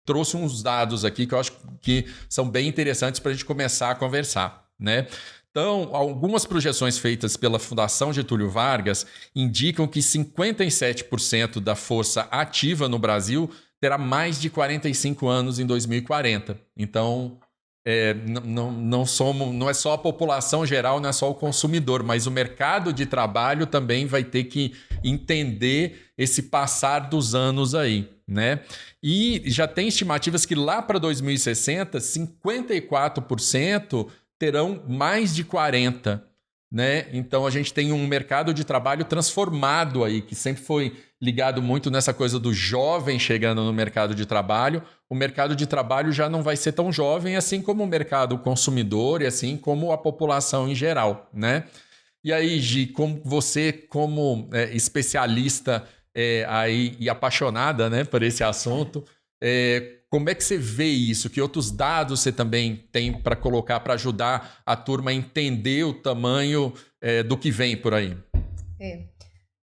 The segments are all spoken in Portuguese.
trouxe uns dados aqui que eu acho que são bem interessantes para a gente começar a conversar, né? Então, algumas projeções feitas pela Fundação Getúlio Vargas indicam que 57% da força ativa no Brasil terá mais de 45 anos em 2040. Então, não é só a população geral, não é só o consumidor, mas o mercado de trabalho também vai ter que entender esse passar dos anos aí, né? E já tem estimativas que lá para 2060, 54% terão mais de 40, né? Então a gente tem um mercado de trabalho transformado aí, que sempre foi ligado muito nessa coisa do jovem chegando no mercado de trabalho. O mercado de trabalho já não vai ser tão jovem, assim como o mercado consumidor e assim como a população em geral, né? E aí, Gi, como você, como especialista aí e apaixonada, né, por esse assunto, como é que você vê isso? Que outros dados você também tem para colocar para ajudar a turma a entender o tamanho do que vem por aí?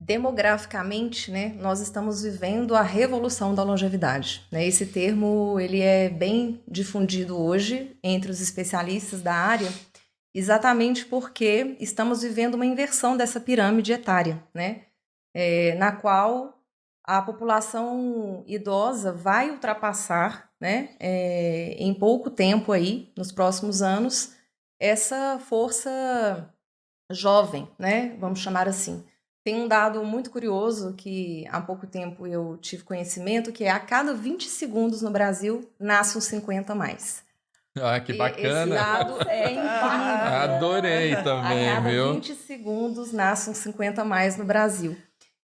Demograficamente, né, nós estamos vivendo a revolução da longevidade, né? Esse termo ele é bem difundido hoje entre os especialistas da área, exatamente porque estamos vivendo uma inversão dessa pirâmide etária, né? Na qual a população idosa vai ultrapassar, né, em pouco tempo aí, nos próximos anos, essa força jovem, né, vamos chamar assim. Tem um dado muito curioso que há pouco tempo eu tive conhecimento, que é a cada 20 segundos no Brasil nasce uns 50 a mais. Ah, que bacana! Esse dado é incrível. Adorei também, A cada viu? 20 segundos nasce uns 50 a mais no Brasil.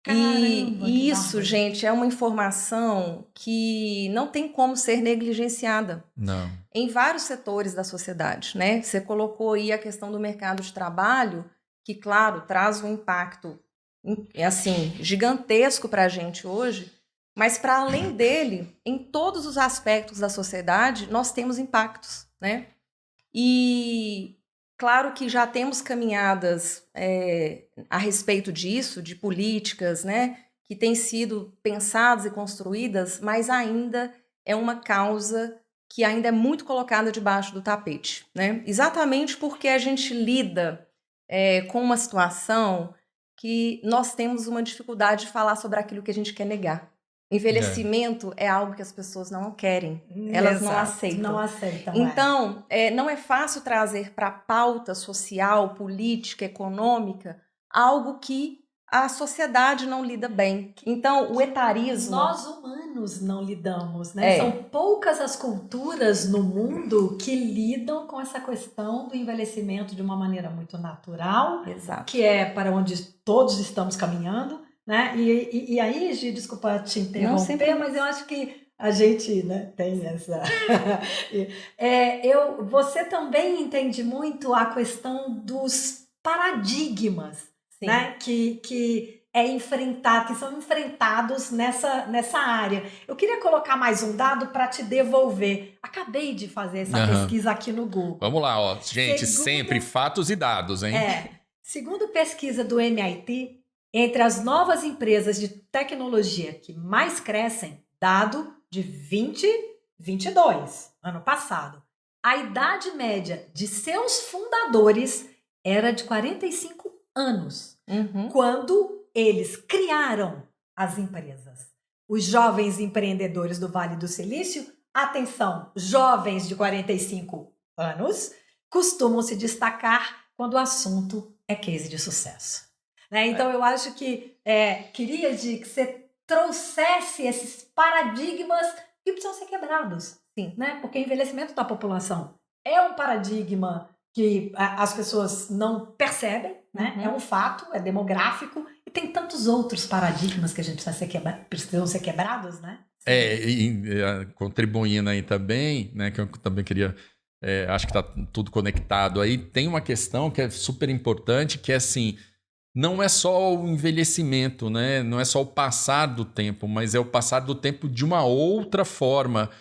Caramba, E isso, gente, é uma informação que não tem como ser negligenciada. Não. Em vários setores da sociedade, né? Você colocou aí a questão do mercado de trabalho, que, claro, traz um impacto assim, gigantesco para a gente hoje, mas para além dele, em todos os aspectos da sociedade, nós temos impactos, né? E claro que já temos caminhadas a respeito disso, de políticas, né, que têm sido pensadas e construídas, mas ainda é uma causa que ainda é muito colocada debaixo do tapete, né? Exatamente porque a gente lida com uma situação que nós temos uma dificuldade de falar sobre aquilo que a gente quer negar. Envelhecimento é algo que as pessoas não querem, elas não aceitam. Não aceitam. Então, não é fácil trazer para a pauta social, política, econômica, algo que a sociedade não lida bem. Então, o etarismo... Nós humanos não lidamos, né? São poucas as culturas no mundo que lidam com essa questão do envelhecimento de uma maneira muito natural, Exato. Que é para onde todos estamos caminhando, né? E aí, Gi, desculpa te interromper, mas eu acho que a gente, né, tem essa... Você também entende muito a questão dos paradigmas, né, que são enfrentados nessa área. Eu queria colocar mais um dado para te devolver. Acabei de fazer essa pesquisa aqui no Google. Vamos lá, ó. Gente, sempre fatos e dados, hein? Segundo pesquisa do MIT, entre as novas empresas de tecnologia que mais crescem, dado de 2022, ano passado, a idade média de seus fundadores era de 45 anos, quando eles criaram as empresas. Os jovens empreendedores do Vale do Silício, atenção, jovens de 45 anos, costumam se destacar quando o assunto é case de sucesso. Né? Então, eu acho que queria, Gi, que você trouxesse esses paradigmas que precisam ser quebrados. Sim. Né? Porque o envelhecimento da população é um paradigma que as pessoas não percebem, né? É um fato, é demográfico, e tem tantos outros paradigmas que a gente precisam ser quebrados, né? Contribuindo aí também, né, que eu também queria, acho que está tudo conectado aí, tem uma questão que é super importante, que é assim, não é só o envelhecimento, né? Não é só o passar do tempo, mas é o passar do tempo de uma outra forma,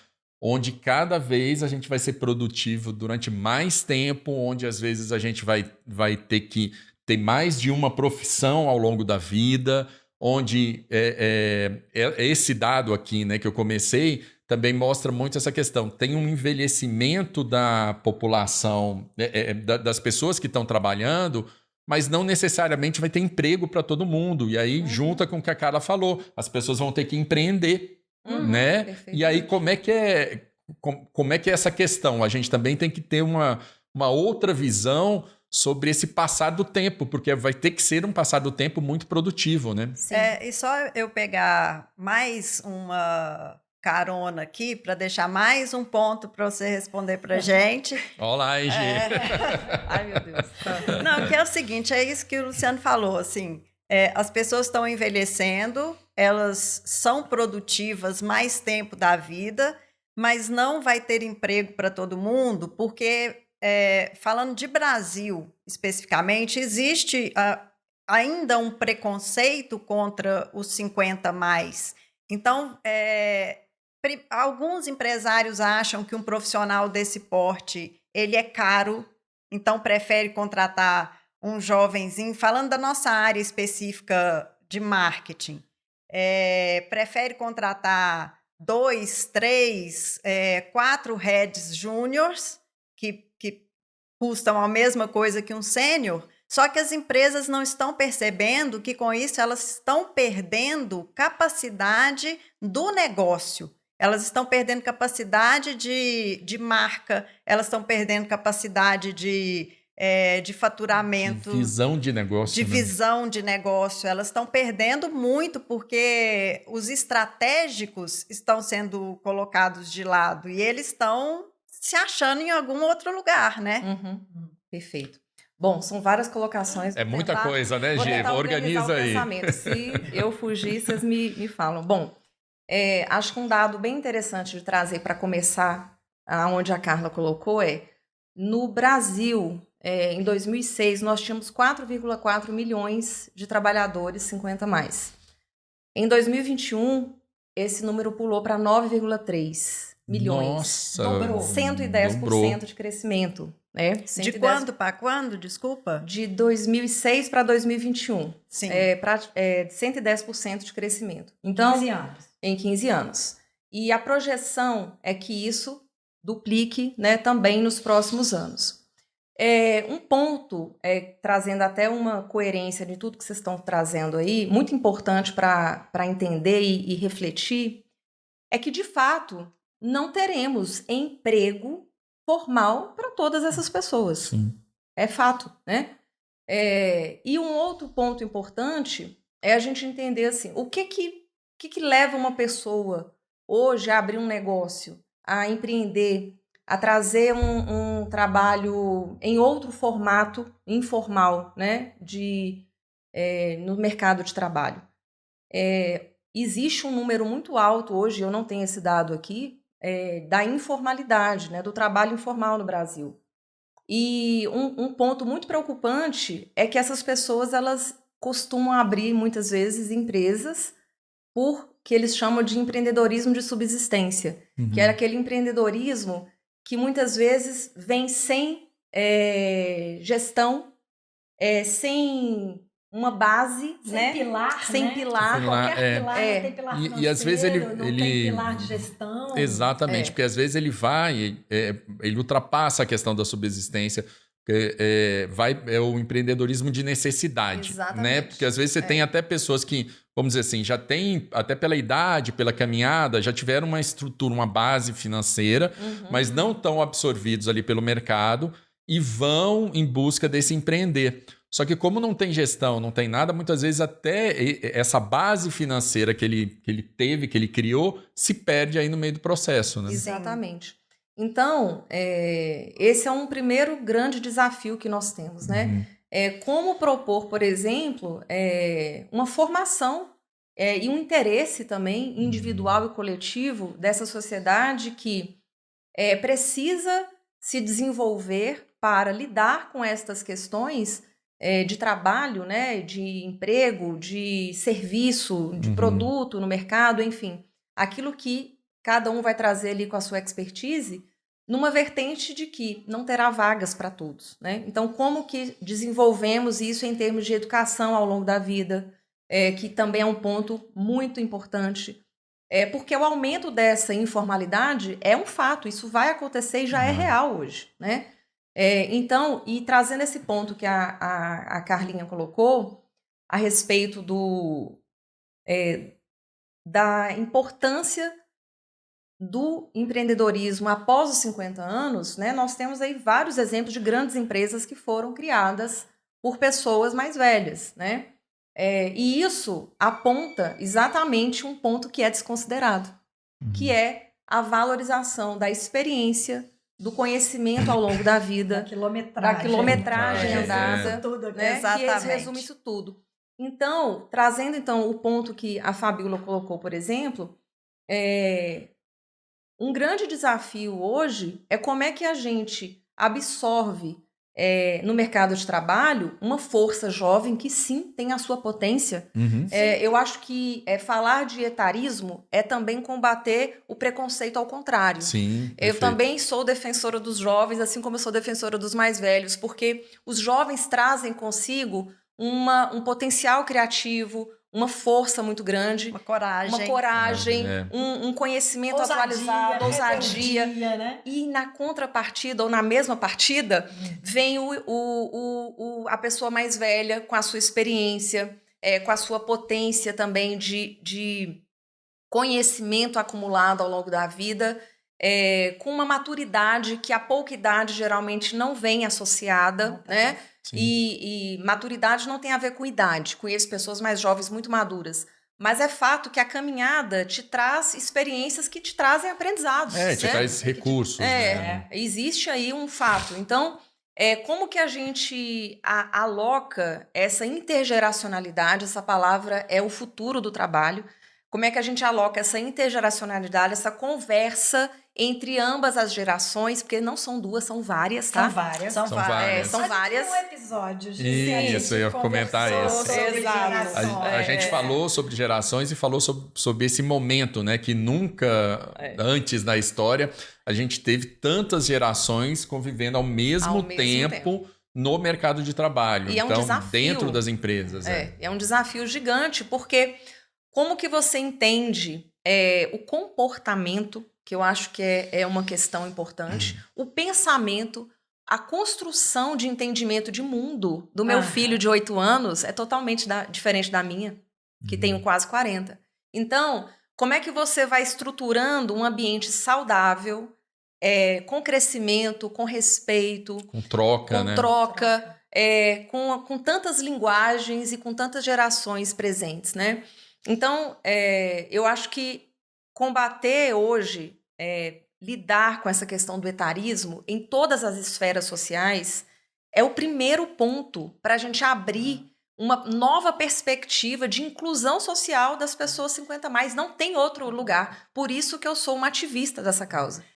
onde cada vez a gente vai ser produtivo durante mais tempo, onde às vezes a gente vai ter que ter mais de uma profissão ao longo da vida, onde esse dado aqui, né, que eu comecei, também mostra muito essa questão. Tem um envelhecimento da população, das pessoas que estão trabalhando, mas não necessariamente vai ter emprego para todo mundo. E aí, junta com o que a Carla falou, as pessoas vão ter que empreender, né? E aí, como é que é essa questão? A gente também tem que ter uma outra visão sobre esse passar do tempo, porque vai ter que ser um passar do tempo muito produtivo, né? Sim. E só eu pegar mais uma carona aqui para deixar mais um ponto para você responder para gente. Olá, EG. Ai, meu Deus. Não, que é o seguinte, é isso que o Luciano falou, assim, as pessoas estão envelhecendo, elas são produtivas mais tempo da vida, mas não vai ter emprego para todo mundo, porque, falando de Brasil especificamente, existe ainda um preconceito contra os 50 mais. Então, alguns empresários acham que um profissional desse porte ele é caro, então prefere contratar um jovenzinho, falando da nossa área específica de marketing, prefere contratar 2, 3, 4 heads júniors que custam a mesma coisa que um sênior, só que as empresas não estão percebendo que com isso elas estão perdendo capacidade do negócio. Elas estão perdendo capacidade de marca, elas estão perdendo capacidade de faturamento. De visão de negócio. De visão de negócio. Elas estão perdendo muito porque os estratégicos estão sendo colocados de lado e eles estão se achando em algum outro lugar, né? Perfeito. Bom, são várias colocações. É muita coisa, né, Gê? Organiza aí. Se eu fugir, vocês me falam. Bom, acho que um dado bem interessante de trazer para começar, aonde a Carla colocou, no Brasil, em 2006, nós tínhamos 4,4 milhões de trabalhadores 50 mais. Em 2021, esse número pulou para 9,3 milhões. Nossa! Dobrou. 110% de crescimento. Né? De quando para quando, desculpa? De 2006 para 2021. Sim. 110% de crescimento. Então, 15 anos. Em 15 anos. E a projeção é que isso duplique, né, também nos próximos anos. Um ponto, trazendo até uma coerência de tudo que vocês estão trazendo aí, muito importante para entender e refletir, é que, de fato, não teremos emprego formal para todas essas pessoas. Sim. É fato, né? E um outro ponto importante é a gente entender assim, o que leva uma pessoa hoje a abrir um negócio, a empreender, a trazer um trabalho em outro formato informal, né? No mercado de trabalho. Existe um número muito alto hoje, eu não tenho esse dado aqui, da informalidade, né, do trabalho informal no Brasil. E um ponto muito preocupante é que essas pessoas elas costumam abrir muitas vezes empresas por que eles chamam de empreendedorismo de subsistência, que era aquele empreendedorismo que muitas vezes vem sem gestão, sem uma base, sem né? Pilar, sem né? pilar. Qualquer pilar, não tem pilar financeiro, e às vezes ele não tem pilar de gestão. Exatamente, porque às vezes ele vai, ele ultrapassa a questão da subsistência, é o empreendedorismo de necessidade. Exatamente. Né? Porque às vezes você tem até pessoas que, vamos dizer assim, já tem, até pela idade, pela caminhada, já tiveram uma estrutura, uma base financeira, mas não estão absorvidos ali pelo mercado e vão em busca desse empreender. Só que como não tem gestão, não tem nada, muitas vezes até essa base financeira que ele teve, que ele criou, se perde aí no meio do processo. Né? Exatamente. Então, esse é um primeiro grande desafio que nós temos, né? Como propor, por exemplo, uma formação e um interesse também individual e coletivo dessa sociedade que precisa se desenvolver para lidar com estas questões de trabalho, né, de emprego, de serviço, de produto no mercado, enfim, aquilo que cada um vai trazer ali com a sua expertise, numa vertente de que não terá vagas para todos, né? Então, como que desenvolvemos isso em termos de educação ao longo da vida, que também é um ponto muito importante, porque o aumento dessa informalidade é um fato, isso vai acontecer e já é real hoje, né? Então, e trazendo esse ponto que a Carlinha colocou, a respeito da importância do empreendedorismo após os 50 anos, né, nós temos aí vários exemplos de grandes empresas que foram criadas por pessoas mais velhas, né? E isso aponta exatamente um ponto que é desconsiderado, que é a valorização da experiência, do conhecimento ao longo da vida, da quilometragem andada, né, que resume isso tudo. Então, trazendo o ponto que a Fabíola colocou, por exemplo, um grande desafio hoje é como é que a gente absorve no mercado de trabalho uma força jovem que sim tem a sua potência. Eu acho que falar de etarismo é também combater o preconceito ao contrário. Sim, eu também sou defensora dos jovens, assim como eu sou defensora dos mais velhos, porque os jovens trazem consigo um potencial criativo, uma força muito grande, uma coragem, um conhecimento atualizado, ousadia, né? E na contrapartida, ou na mesma partida, vem a pessoa mais velha com a sua experiência, com a sua potência também de conhecimento acumulado ao longo da vida, com uma maturidade que a pouca idade geralmente não vem associada, né? E maturidade não tem a ver com idade. Conheço pessoas mais jovens muito maduras. Mas é fato que a caminhada te traz experiências que te trazem aprendizados. Te traz recursos. Né? Existe aí um fato. Então, como que a gente aloca essa intergeracionalidade? Essa palavra é o futuro do trabalho. Como é que a gente aloca essa intergeracionalidade, essa conversa entre ambas as gerações, porque não são duas, são várias, tá? São várias. São várias. Um episódio, isso, eu ia comentar isso. A gente falou sobre gerações e falou sobre esse momento, né? Que nunca antes na história a gente teve tantas gerações convivendo ao mesmo tempo no mercado de trabalho. E então, um desafio, dentro das empresas. É um desafio gigante, porque como que você entende o comportamento, que eu acho que é uma questão importante, o pensamento, a construção de entendimento de mundo do meu filho de 8 anos é totalmente diferente da minha, que tenho quase 40. Então, como é que você vai estruturando um ambiente saudável, com crescimento, com respeito, com troca, com tantas linguagens e com tantas gerações presentes, né? Então, eu acho que combater hoje, lidar com essa questão do etarismo em todas as esferas sociais é o primeiro ponto para a gente abrir uma nova perspectiva de inclusão social das pessoas 50+. Não tem outro lugar. Por isso que eu sou uma ativista dessa causa.